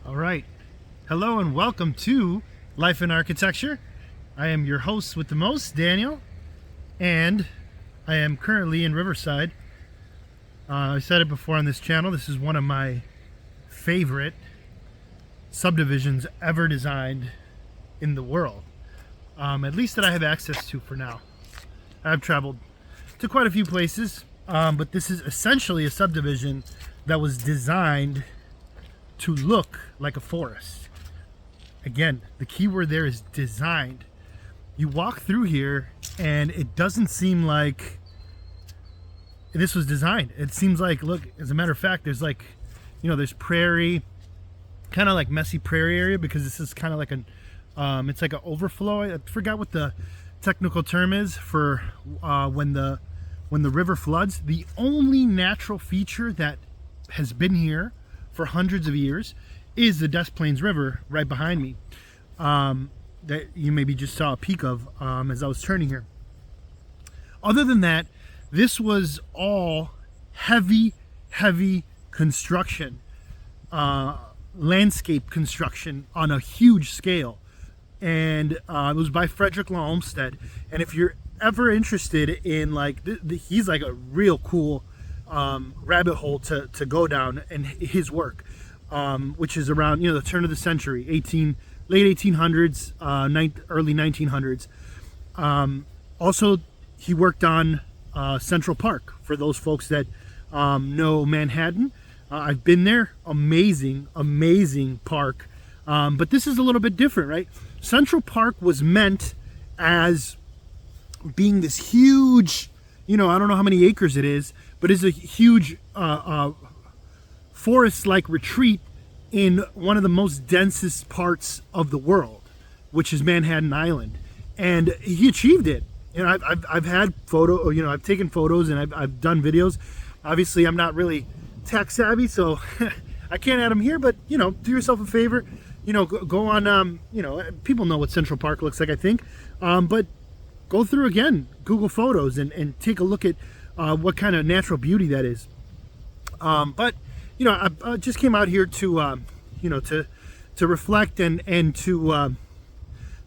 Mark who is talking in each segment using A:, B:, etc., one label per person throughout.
A: All right. Hello and welcome to Life in Architecture. I am your host with the most, Daniel, and I am currently in Riverside. I said it before on this channel. This is one of my favorite subdivisions ever designed in the world, at least that I have access to for now. I've traveled to quite a few places, but this is essentially a subdivision that was designed to look like a forest. Again, the key word there is designed. You walk through here and it doesn't seem like this was designed. It seems like, look, as a matter of fact, there's like, there's prairie, kind of like messy prairie area, because this is kind of like it's like an overflow. I forgot what the technical term is for when the river floods. The only natural feature that has been here for hundreds of years is the Des Plaines River right behind me, that you maybe just saw a peek of as I was turning here. Other than that, this was all heavy construction, landscape construction on a huge scale, and it was by Frederick Law Olmsted. And if you're ever interested in, like, he's like a real cool rabbit hole to go down in his work, which is around the turn of the century, late 1800s, early 1900s. Also, he worked on Central Park, for those folks that know Manhattan. I've been there. Amazing park, but this is a little bit different, right? Central Park was meant as being this huge, I don't know how many acres it is, but it's a huge forest-like retreat in one of the most densest parts of the world, which is Manhattan Island. And he achieved it. I've had I've taken photos and I've done videos. Obviously, I'm not really tech savvy, so I can't add them here, but do yourself a favor, go on, people know what Central Park looks like, I think, but go through again, Google Photos, and take a look at what kind of natural beauty that is. But I just came out here to reflect and to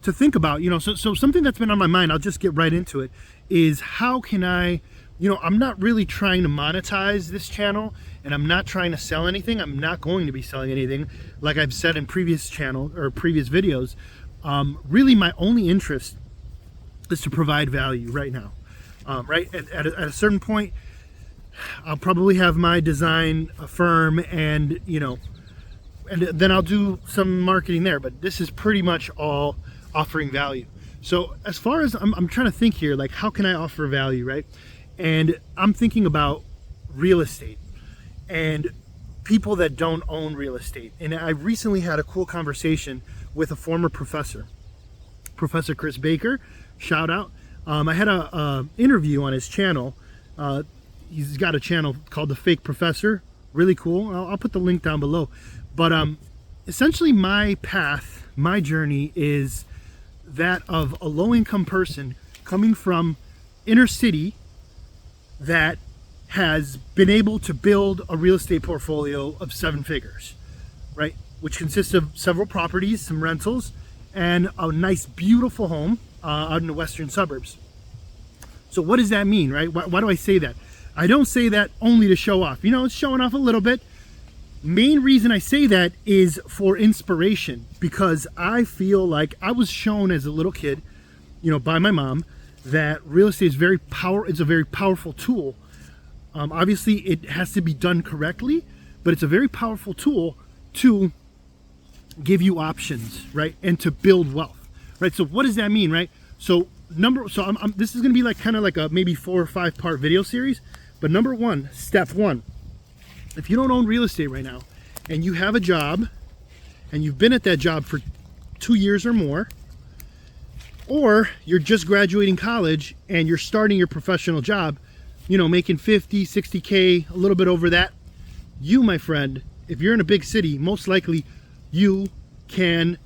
A: think about, so something that's been on my mind, I'll just get right into it, is how can I, I'm not really trying to monetize this channel, and I'm not trying to sell anything. I'm not going to be selling anything, like I've said in previous videos. Really, my only interest is to provide value right now. Right at a certain point, I'll probably have my design firm, and and then I'll do some marketing there. But this is pretty much all offering value. So as far as I'm trying to think here, like, how can I offer value, right? And I'm thinking about real estate and people that don't own real estate. And I recently had a cool conversation with a former professor, Professor Chris Baker. Shout out. I had a interview on his channel. He's got a channel called The Fake Professor. Really cool. I'll put the link down below. But essentially, my path, my journey is that of a low-income person coming from inner city that has been able to build a real estate portfolio of 7 figures, right? Which consists of several properties, some rentals, and a nice, beautiful home out in the western suburbs. So what does that mean, right? Why do I say that? I don't say that only to show off. It's showing off a little bit. Main reason I say that is for inspiration, because I feel like I was shown as a little kid, by my mom, that real estate is it's a very powerful tool. Obviously, it has to be done correctly, but it's a very powerful tool to give you options, right? And to build wealth, right? So what does that mean, right? So this is going to be like kind of like a maybe 4 or 5 part video series. But number one, step one, if you don't own real estate right now and you have a job and you've been at that job for 2 years or more, or you're just graduating college and you're starting your professional job, making 50, 60K, a little bit over that, you, my friend, if you're in a big city, most likely you can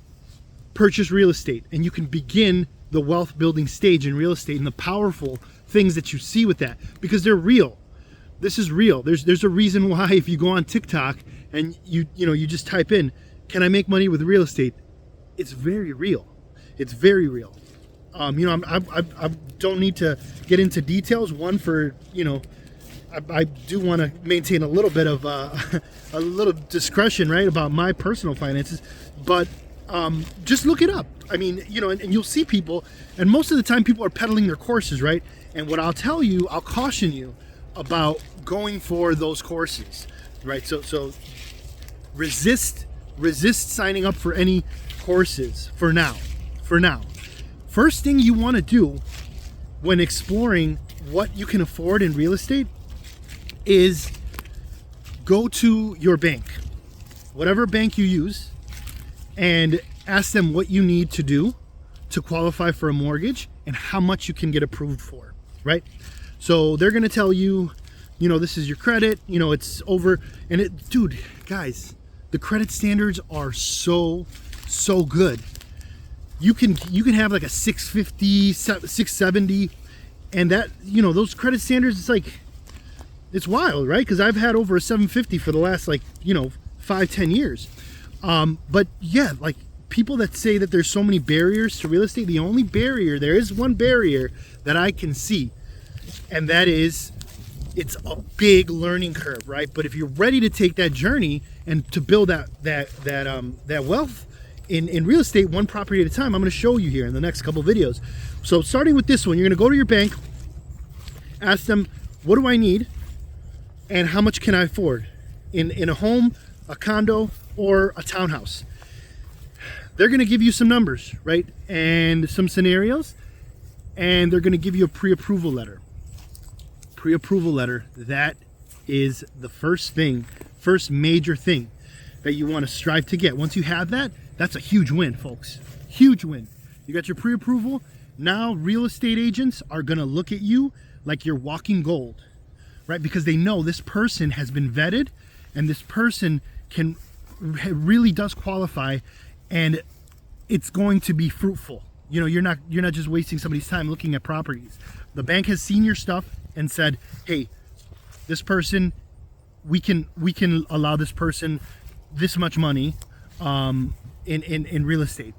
A: purchase real estate and you can begin the wealth building stage in real estate and the powerful things that you see with that, because they're real. This is real. There's a reason why if you go on TikTok and you just type in can I make money with real estate? It's very real. It's very real. You know, I don't need to get into details. One, for, you know, I do want to maintain a little bit of a little discretion, right, about my personal finances. But just look it up. I mean, you know, and you'll see people, and most of the time people are peddling their courses, right? And what I'll tell you, I'll caution you about going for those courses, right? So resist signing up for any courses for now. First thing you want to do when exploring what you can afford in real estate is go to your bank, whatever bank you use, and ask them what you need to do to qualify for a mortgage and how much you can get approved for, right? So they're going to tell you, you know, this is your credit, you know, it's over. And it, dude, guys, the credit standards are so good. You can have like a 650, 670, and that, you know, those credit standards, it's like, it's wild, right? Because I've had over a 750 for the last, like, you know, 5-10 years. But yeah, like, people that say that there's so many barriers to real estate, the only barrier, there is one barrier that I can see, and that is, it's a big learning curve, right? But if you're ready to take that journey and to build that wealth in real estate, one property at a time, I'm going to show you here in the next couple videos. So starting with this one, you're going to go to your bank, ask them, what do I need and how much can I afford in a home, a condo, or a townhouse? They're going to give you some numbers, right? And some scenarios, and they're going to give you a pre-approval letter. Pre-approval letter, that is the first major thing that you want to strive to get. Once you have that, that's a huge win, folks. Huge win. You got your pre-approval. Now real estate agents are going to look at you like you're walking gold, right? Because they know this person has been vetted and this person really does qualify, and it's going to be fruitful. You know, you're not just wasting somebody's time looking at properties. The bank has seen your stuff and said, hey, this person, we can allow this person this much money in real estate.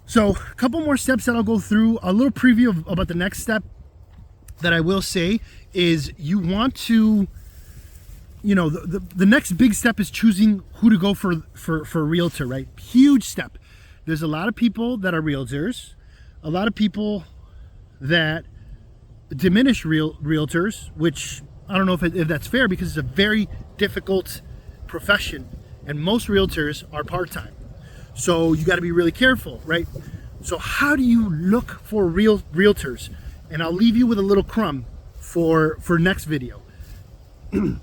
A: So a couple more steps that I'll go through. A little preview about the next step that I will say is, you want to, you know, the next big step is choosing who to go for a realtor, right? Huge step. There's a lot of people that are realtors, a lot of people that diminish realtors, which I don't know if that's fair, because it's a very difficult profession and most realtors are part-time. So you got to be really careful, right? So how do you look for realtors? And I'll leave you with a little crumb for next video. The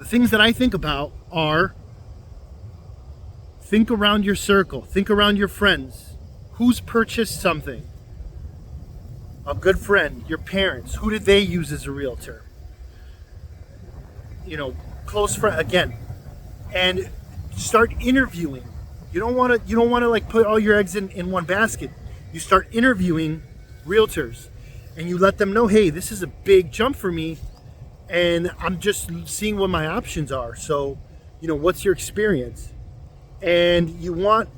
A: things that I think about are, think around your circle, think around your friends. Who's purchased something? A good friend, your parents, who did they use as a realtor? You know, close friend, again. And start interviewing. You don't want to like put all your eggs in one basket. You start interviewing realtors and you let them know, hey, this is a big jump for me and I'm just seeing what my options are. So, you know, what's your experience? And you want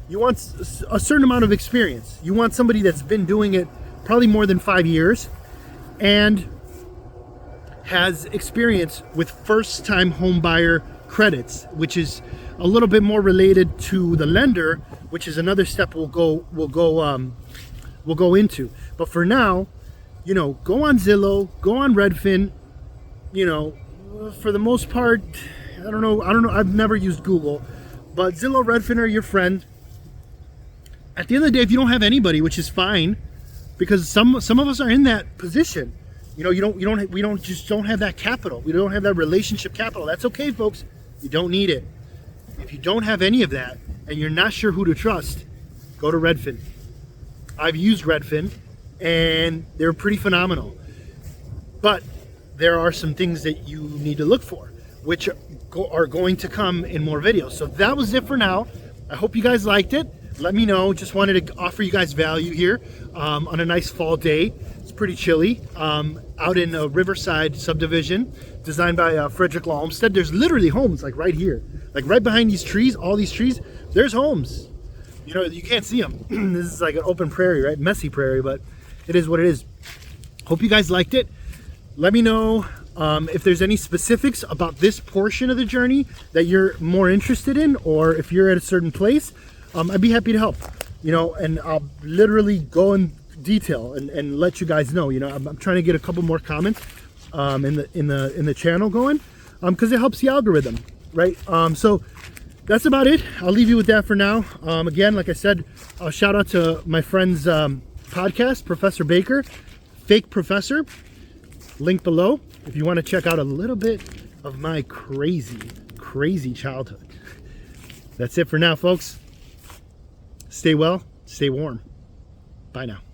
A: a certain amount of experience. You want somebody that's been doing it probably more than 5 years and has experience with first-time home buyer credits, which is a little bit more related to the lender, which is another step we'll go into. But for now, you know, go on Zillow, go on Redfin. You know, for the most part, I don't know. I've never used Google, but Zillow, Redfin are your friend. At the end of the day, if you don't have anybody, which is fine, because some of us are in that position. You know, we don't have that capital. We don't have that relationship capital. That's okay, folks. You don't need it. If you don't have any of that and you're not sure who to trust, go to Redfin. I've used Redfin and they're pretty phenomenal. But there are some things that you need to look for, which are going to come in more videos. So that was it for now. I hope you guys liked it. Let me know. Just wanted to offer you guys value here on a nice fall day. It's pretty chilly out in a Riverside subdivision designed by Frederick Law Olmsted. There's literally homes like right here. Like right behind these trees, all these trees, there's homes. You know, you can't see them. This is like an open prairie, right? Messy prairie, but it is what it is. Hope you guys liked it. Let me know if there's any specifics about this portion of the journey that you're more interested in, or if you're at a certain place, I'd be happy to help, you know, and I'll literally go in detail and let you guys know. You know, I'm trying to get a couple more comments in the channel going, because it helps the algorithm, right? So that's about it. I'll leave you with that for now. Again, like I said, a shout out to my friend's podcast, Professor Baker, Fake Professor. Link below if you want to check out a little bit of my crazy childhood. That's it for now, folks. Stay well, stay warm. Bye now.